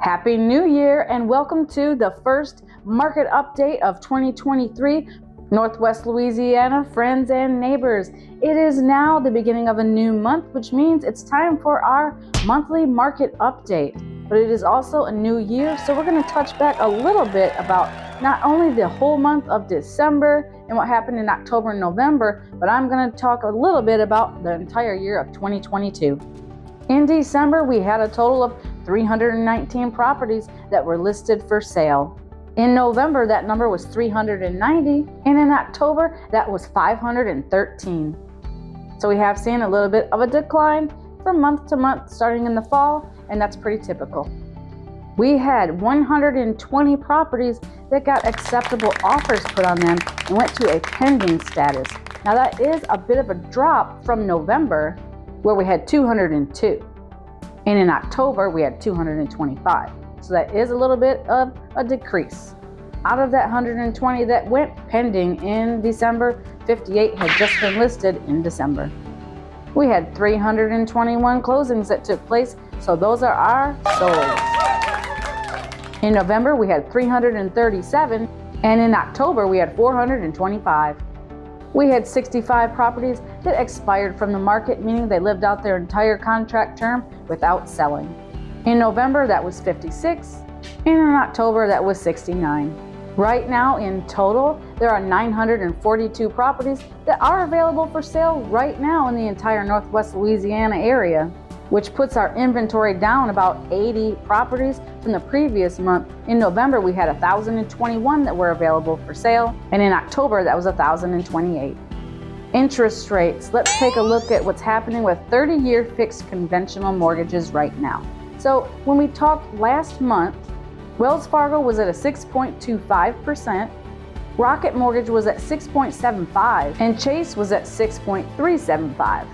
Happy New Year and welcome to the first market update of 2023, Northwest Louisiana, friends and neighbors. It is now the beginning of a new month, which means it's time for our monthly market update. But it is also a new year, so we're going to touch back a little bit about not only the whole month of December and what happened in October and November, but I'm going to talk a little bit about the entire year of 2022. In December, we had a total of 319 properties that were listed for sale. In November, that number was 390, and in October, that was 513. So we have seen a little bit of a decline from month to month starting in the fall, and that's pretty typical. We had 120 properties that got acceptable offers put on them and went to a pending status. Now that is a bit of a drop from November, where we had 202. And in October, we had 225. So that is a little bit of a decrease. Out of that 120 that went pending in December, 58 had just been listed in December. We had 321 closings that took place, so those are our solds. In November, we had 337, and in October, we had 425. We had 65 properties that expired from the market, meaning they lived out their entire contract term without selling. In November, that was 56, and in October, that was 69. Right now, in total, there are 942 properties that are available for sale right now in the entire Northwest Louisiana area, which puts our inventory down about 80 properties from the previous month. In November, we had 1,021 that were available for sale, and in October, that was 1,028. Interest rates. Let's take a look at what's happening with 30-year fixed conventional mortgages right now. So when we talked last month, Wells Fargo was at a 6.25%, Rocket Mortgage was at 6.75%, and Chase was at 6.375%.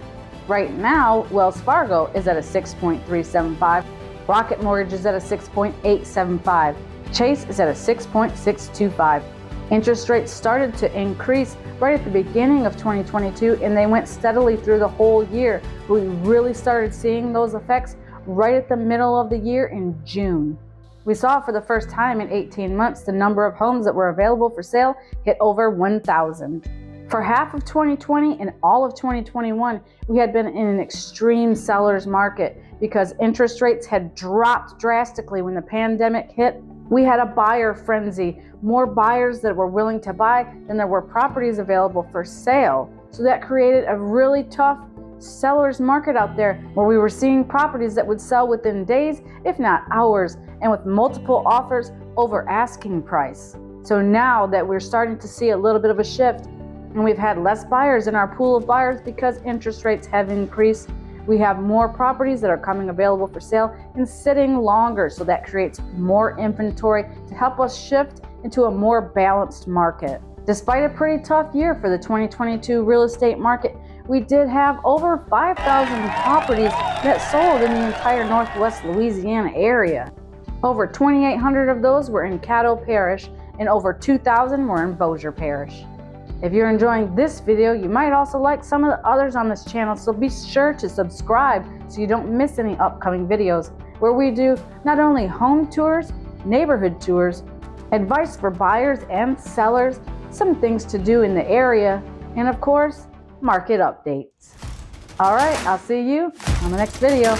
Right now, Wells Fargo is at a 6.375%, Rocket Mortgage is at a 6.875%, Chase is at a 6.625%. Interest rates started to increase right at the beginning of 2022, and they went steadily through the whole year. We really started seeing those effects right at the middle of the year in June. We saw for the first time in 18 months the number of homes that were available for sale hit over 1,000. For half of 2020 and all of 2021, we had been in an extreme seller's market because interest rates had dropped drastically when the pandemic hit. We had a buyer frenzy, more buyers that were willing to buy than there were properties available for sale. So that created a really tough seller's market out there where we were seeing properties that would sell within days, if not hours, and with multiple offers over asking price. So now that we're starting to see a little bit of a shift, and we've had less buyers in our pool of buyers because interest rates have increased, we have more properties that are coming available for sale and sitting longer, so that creates more inventory to help us shift into a more balanced market. Despite a pretty tough year for the 2022 real estate market, we did have over 5,000 properties that sold in the entire Northwest Louisiana area. Over 2,800 of those were in Caddo Parish, and over 2,000 were in Bossier Parish. If you're enjoying this video, you might also like some of the others on this channel, so be sure to subscribe so you don't miss any upcoming videos where we do not only home tours, neighborhood tours, advice for buyers and sellers, some things to do in the area, and of course, market updates. All right, I'll see you on the next video.